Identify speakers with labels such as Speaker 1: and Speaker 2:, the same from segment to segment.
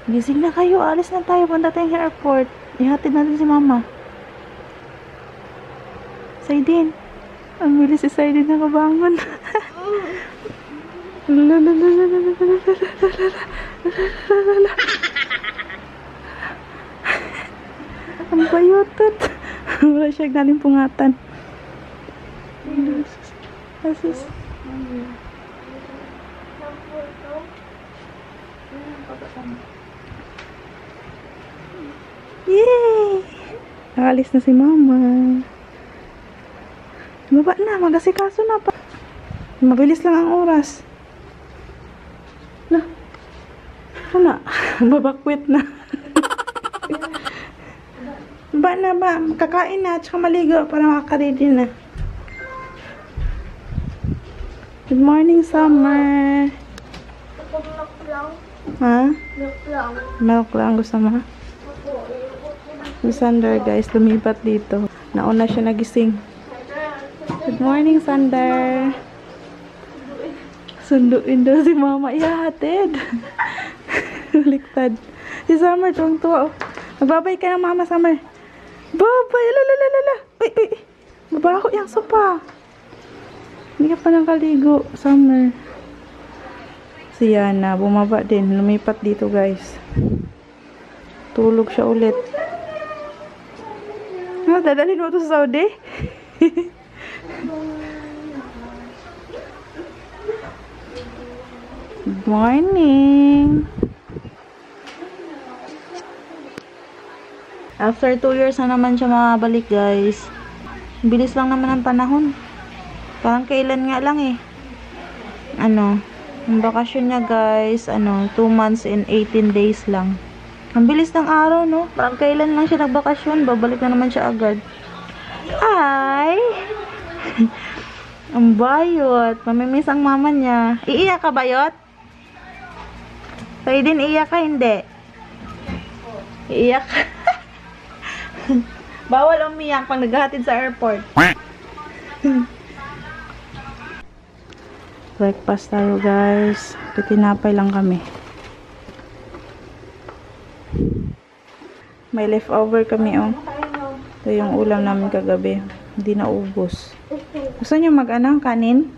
Speaker 1: Gising na kayo. Alis na tayo. Punta tayong airport. Ihatid natin si mama. Saidin. Ang bilis si Saidin nakabangon. Ang bayutot. Wala siya galing pungatan. Asus. Yay! Nakalis na si mama. Baba na, mag-asikaso na pa. Mabilis lang ang oras. Na. Wala. Babakwit na. Baba na ba? Kakain na, tsaka maligo para makakaredy na. Good morning, Summer.
Speaker 2: Milk lang.
Speaker 1: Ha?
Speaker 2: Milk lang.
Speaker 1: Milk lang gusto mo? Si Sander, guys, lumipat dito. Nauna siya nagising. Good morning, Sander. Sunduin daw si mama. Ihahatid. Baliktad. Si Summer, tuwang-tuwa. Magbabay ka ng mama, Summer. Babay. Lalalala. Uy, uy. Mabaho yung sopa. Hindi ka pa nakaligo, Summer. Si Yana, bumaba din. Lumipat dito, guys. Tulog siya ulit. Dadalhin mo ito sa Saudi? Good morning. After 2 years na naman siya makabalik, guys. Bilis lang naman ang panahon. Parang kailan nga lang eh. Ang bakasyon niya, guys, 2 months and 18 days lang. Ang bilis ng araw, no? Parang kailan lang siya nagbakasyon. Babalik na naman siya agad. Ay! Ang bayot. Mamimiss ang mama niya. Iiyak ka, bayot? Tayo din iiyak ka, hindi? Iiyak ka. Bawal umiyak pag naghahatid sa airport. Breakfast tayo, guys. Tinapay lang kami. May leftover kami, oh. Ito yung ulam namin kagabi. Hindi na ubos. Gusto nyo kanin?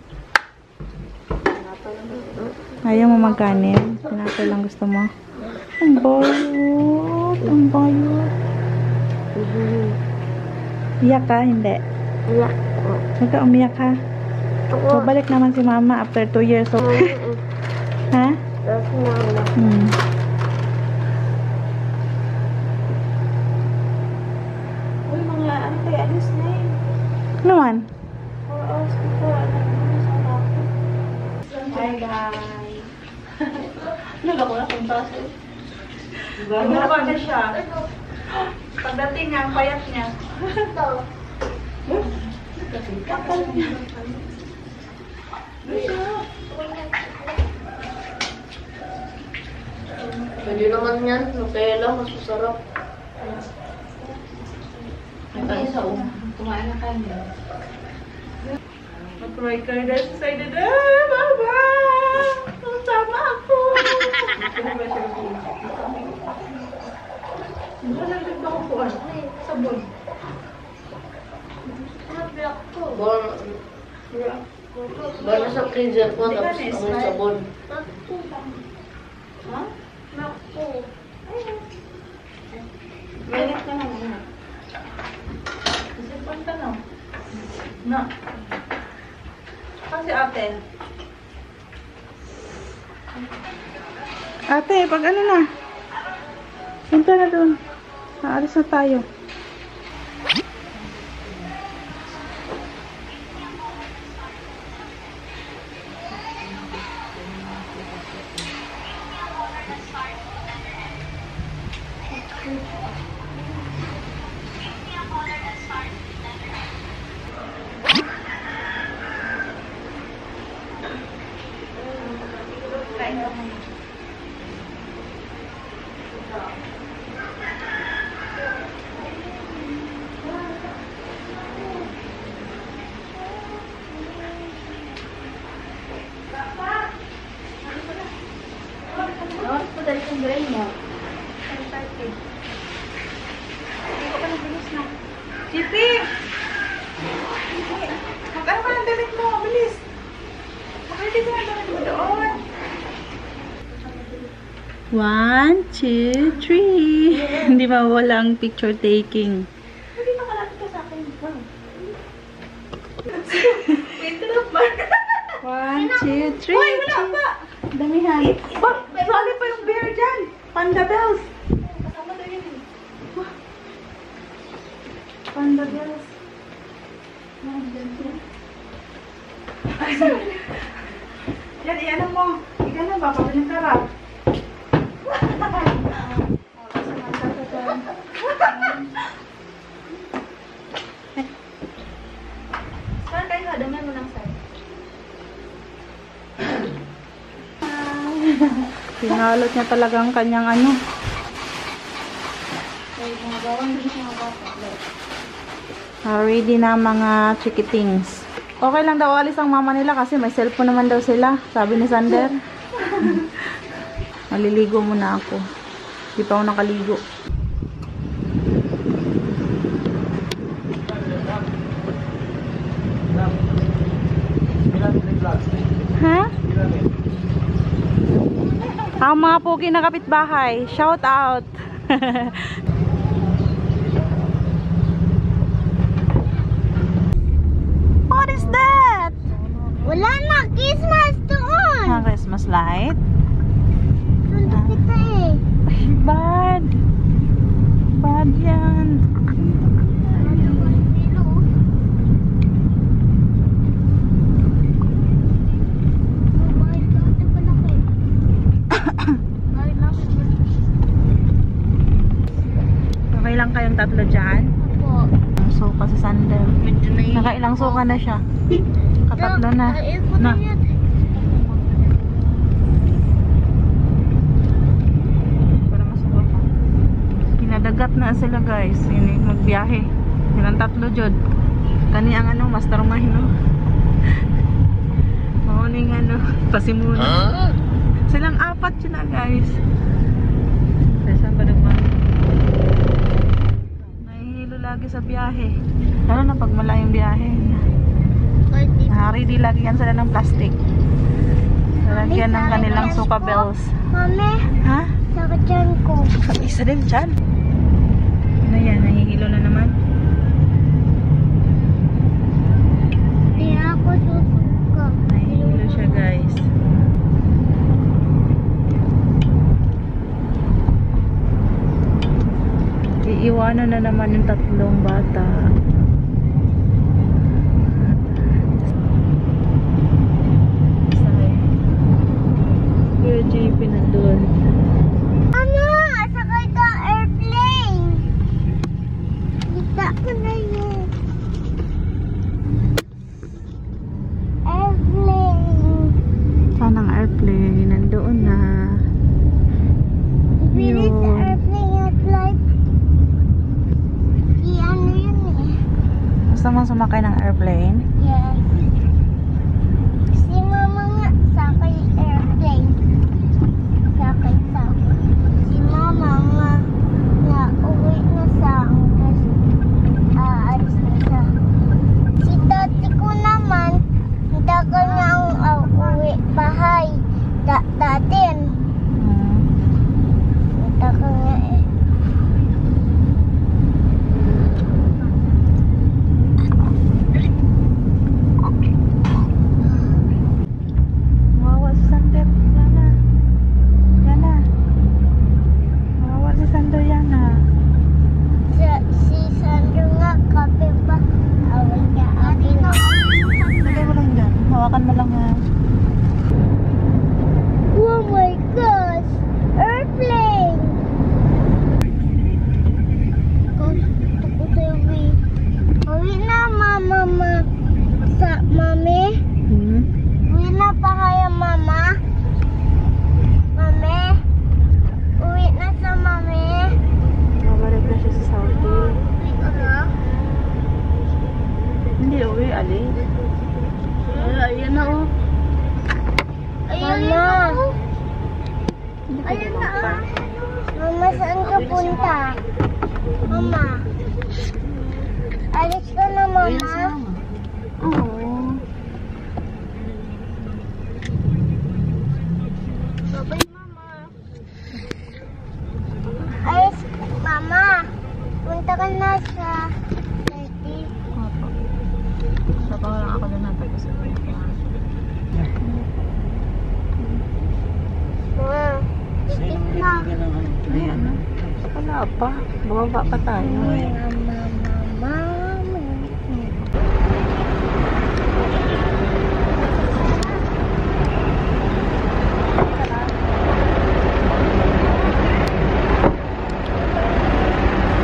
Speaker 1: Ayaw mo magkanin? Tinapay lang gusto mo? Ang bayot. Ang bayot. Iyak ka? Hindi.
Speaker 2: Iyak.
Speaker 1: Huwag ka umiyak, ha? Babalik naman si mama after 2 years old. Ha?
Speaker 2: Uy, mga ano kayo, alis na eh.
Speaker 1: Ano man?
Speaker 2: Hi guys. Nagako na kung taso.
Speaker 1: Nagapa na siya. Pagdating niya, ang payat niya.
Speaker 2: Ito. Kapal niya. Pwede naman yan. Nutella, mas masarap. Ay, sa kumain na kanya.
Speaker 1: Mag-cry ka na sa side na. Baba! Sama ako! Wala ba ako po? Sabon.
Speaker 2: Black to. Bala sa freezer ko, tapos amoy sabon.
Speaker 1: Ha?
Speaker 2: Black to.
Speaker 1: Mainit ka na muna. Kasi punta na. Na. Kasi ate. Ate, pag ano na? Punta na doon. Naalis na tayo.
Speaker 2: Dahil kong brain mo.
Speaker 1: 1, 2, 3. Hindi mawala ang picture taking.
Speaker 2: Hindi ka kalapit ka sa akin. Wow. Wait, naman.
Speaker 1: 1, 2, 3.
Speaker 2: Uy, wala pa.
Speaker 1: Damihan. Sali pa yung bear dyan. Panda bells.
Speaker 2: Kasama na yun.
Speaker 1: Panda bells. Yan, iyan mo. Iyan na ba? Pabiling karap.
Speaker 2: Saan kayo nga? Dami mo ng side.
Speaker 1: Pinalot niya talaga ang kanyang ano.
Speaker 2: Ay, mga bawang din siya mga bata.
Speaker 1: Ready na mga chikitings. Okay lang daw alis ang mama nila kasi may cellphone naman daw sila. Sabi ni Sander. Maliligo muna ako. Di pa ako nakaligo. Ha? Ang mga pugi na kapitbahay. Shout out. What is that?
Speaker 3: Wala na, Christmas doon.
Speaker 1: Ang Christmas light?
Speaker 3: Sunod kita eh.
Speaker 1: Ay, bad. Bad yan. Okay lang kayong tatlo dyan? Ang suka si Sander. Nakailang suka na siya. Katatlo na. Na. Para masuka pa. Kinadagat na sila guys. Ini magbiyahe. Yan tatlo jud. Kani ang ano, mastermind no. Morning ano, pasimuna. Silang apat yun na guys. Saan ba naman? Nahihilo lagi sa biyahe. Lalo na pag malayong biyahe. Ready lagi yan sila ng plastic. Lalagyan ng kanilang suka bells.
Speaker 3: Mami,
Speaker 1: Ha?
Speaker 3: sakit dyan ko.
Speaker 1: Isa din dyan. Ano yan? Nahihilo na naman.
Speaker 3: Hindi ako susuka.
Speaker 1: Nahihilo siya guys. Iiwanan na naman yung tatlong bata. Kuya JP nandun.
Speaker 3: Ano? Sakay ka airplane. Kita ko na yun. Airplane.
Speaker 1: Saan ang airplane? Nandoon na.
Speaker 3: Bilis sa
Speaker 1: Yun.
Speaker 3: airplane at like. Ano yun eh.
Speaker 1: Gusto mo sumakay ng airplane?
Speaker 3: Yes. Si mama nga sakay airplane. Sakay. Si mama nga na uwi na sa angkas. Aalis na siya. Si tati ko naman, tagal na ang uwi bahay. Datin. Tagal nga eh.
Speaker 1: Wawa si Sander. Yana. Yana. Wawa si Sander, Yana.
Speaker 3: Si Sandro nga kape pa. Awal niya akin.
Speaker 1: Lagay mo lang dyan. Hawakan mo lang ha.
Speaker 3: Oh my gosh! Airplane! Gusto ko sa uwi. Uwi na mama. Sa mami? Uwi na pa kaya mama? Mami? Uwi na sa mami?
Speaker 1: Mabalik na siya sa Saudi.
Speaker 3: Uwi ka na?
Speaker 1: Hindi uwi, Ali. Ayan na oh.
Speaker 3: Ayun na. Ayun na. Mama, saan ka punta? Mama. Alis ka na, mama.
Speaker 1: Oo.
Speaker 3: Bye-bye, mama. na.
Speaker 2: Ayan na. Wala pa. Bumaba pa tayo.
Speaker 3: Mama.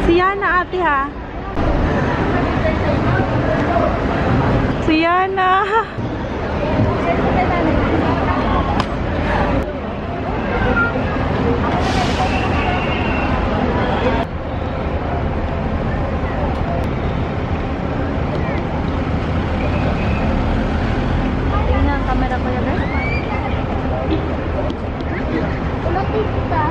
Speaker 1: Si Yana ate ha. Si Yana. Tingnan ang camera ko yan.
Speaker 3: Ulo tita.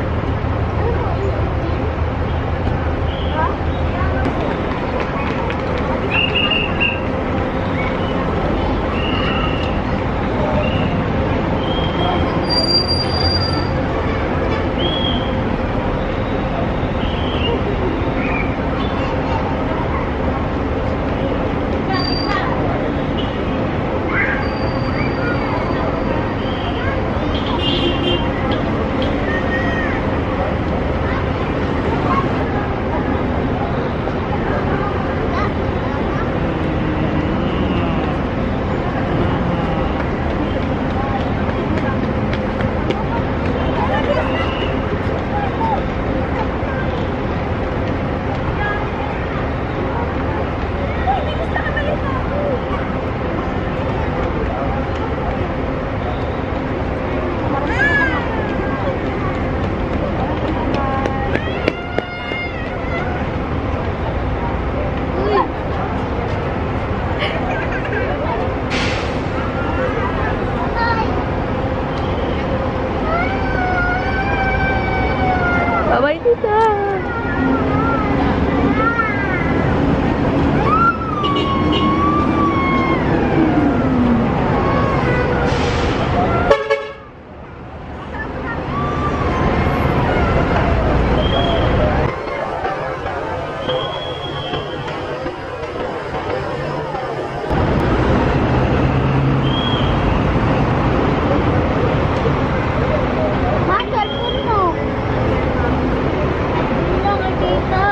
Speaker 3: Bye-bye, tita. Master puno. Wala ka tita.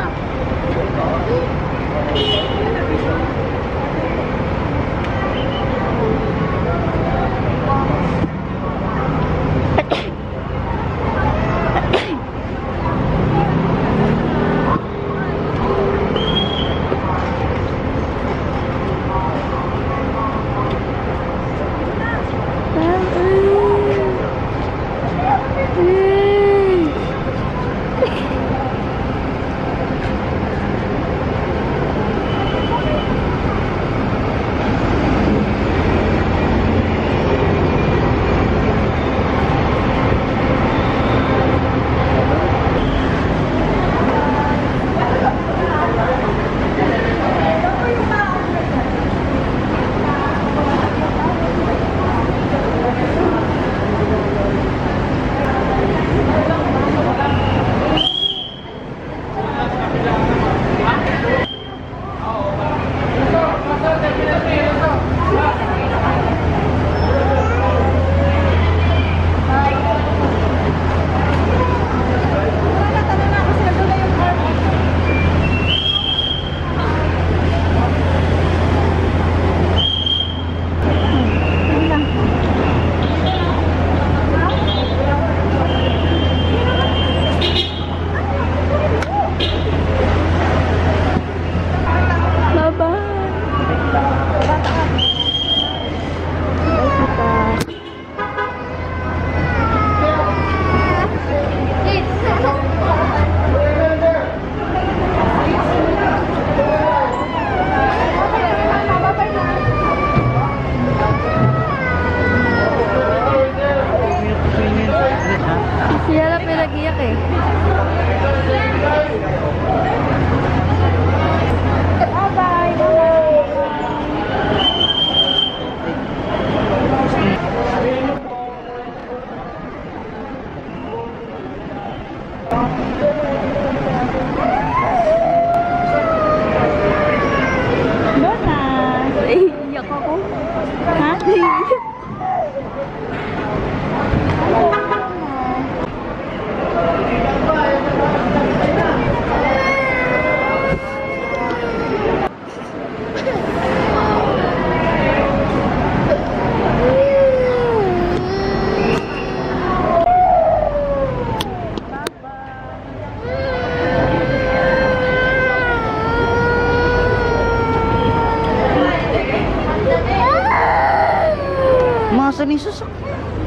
Speaker 2: Asa ni Sus?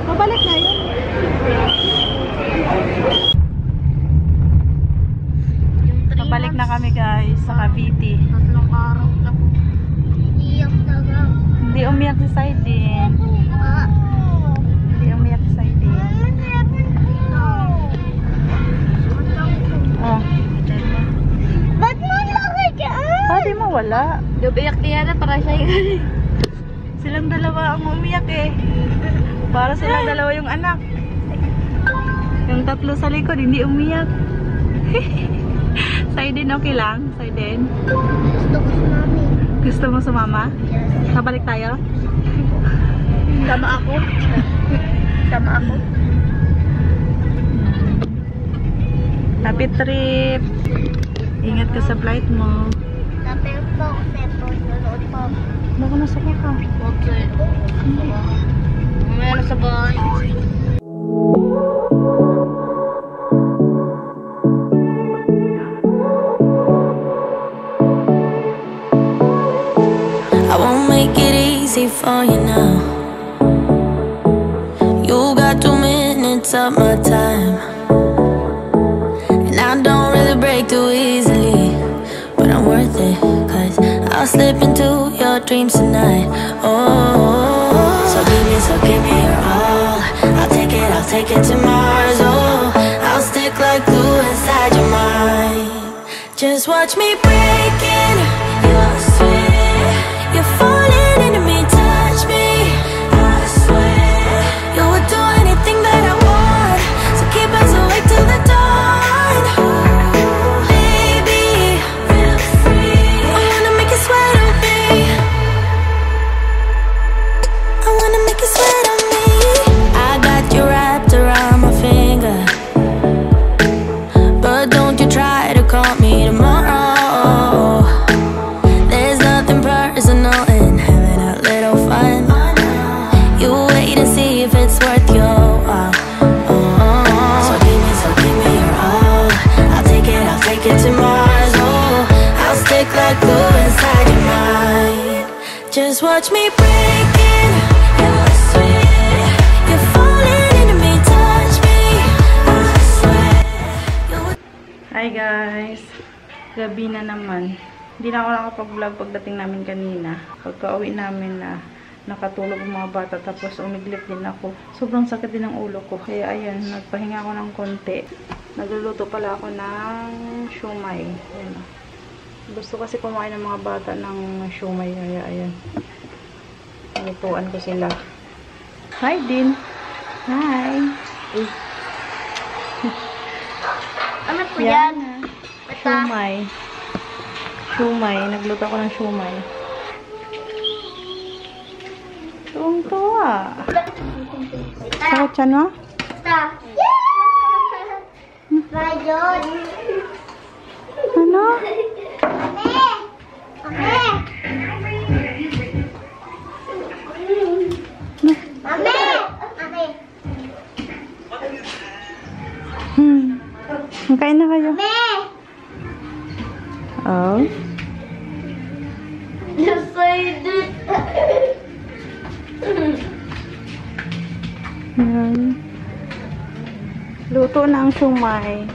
Speaker 1: Mabalik na yun. Pabalik na kami guys sa Cavite.
Speaker 2: 3 araw lang.
Speaker 3: Iyak talaga.
Speaker 1: Hindi umiyak si Saiden. Hindi umiyak si Saiden. Oh.
Speaker 3: Ba't mo laki ka?
Speaker 1: Pwede mo wala.
Speaker 2: Gabiyak niya na para siya yun.
Speaker 1: Silang dalawa ang umiyak eh. Para silang dalawa yung anak. Yung tatlo sa likod hindi umiyak. Saiden okay lang? Saiden?
Speaker 3: Gusto ko si mami.
Speaker 1: Gusto mo sumama?
Speaker 3: Yes.
Speaker 1: Kabalik tayo?
Speaker 2: Sama ako. Sama ako.
Speaker 1: Happy trip! Ingat ka sa flight mo.
Speaker 3: Tapos po, sepo, nulot po.
Speaker 1: Baka nasaka ka.
Speaker 2: Okay. Mamaya na sa bahay.
Speaker 4: I won't make it easy for you now. You got 2 minutes of my time, and I don't really break too easily, but I'm worth it, 'cause I'll slip into your dreams tonight. Oh, so give me your all. I'll take it to Mars. Oh, I'll stick like glue inside your mind. Just watch me breaking your sweat. You're falling into me, touch me. I swear you would do anything that I want, so keep us awake till the dawn. Baby, feel free. I wanna make you sweat on me. I wanna make you sweat on me. I got you wrapped around my finger, but don't you try to call me tomorrow. There's nothing personal in having a little fun. You wait and see if it's worth your while. So give me your all. I'll take it to Mars. Oh, I'll stick like glue inside your mind. Just watch me breaking your sweat. You're falling into me, touch me. I swear you would.
Speaker 1: Hi guys! Gabi na naman. Hindi na ako nakapag-vlog pagdating namin kanina. Pagka-uwi namin na nakatulog ang mga bata tapos umiglit din ako. Sobrang sakit din ang ulo ko. Kaya ayan, nagpahinga ako ng konti. Nagluluto pala ako ng siomay. Ayan. Gusto kasi kumain ng mga bata ng siomay. Kaya ayan. Lutuan ko sila. Hi din! Hi!
Speaker 3: Ano po yan?
Speaker 1: Siomay. Siomay. Nagluto ako ng siomay. Tuwang-tuwa. Sakit siya, no?
Speaker 3: Basta. Rayon.
Speaker 1: Ano?
Speaker 3: Ame! Ame! Ame! Ame!
Speaker 1: Kain na kayo.
Speaker 3: Ame!
Speaker 1: Oh.
Speaker 3: Decided.
Speaker 1: Ayan. Luto na ang siomay.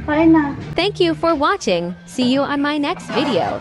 Speaker 1: Kain na.
Speaker 5: Thank you for watching. See you on my next video.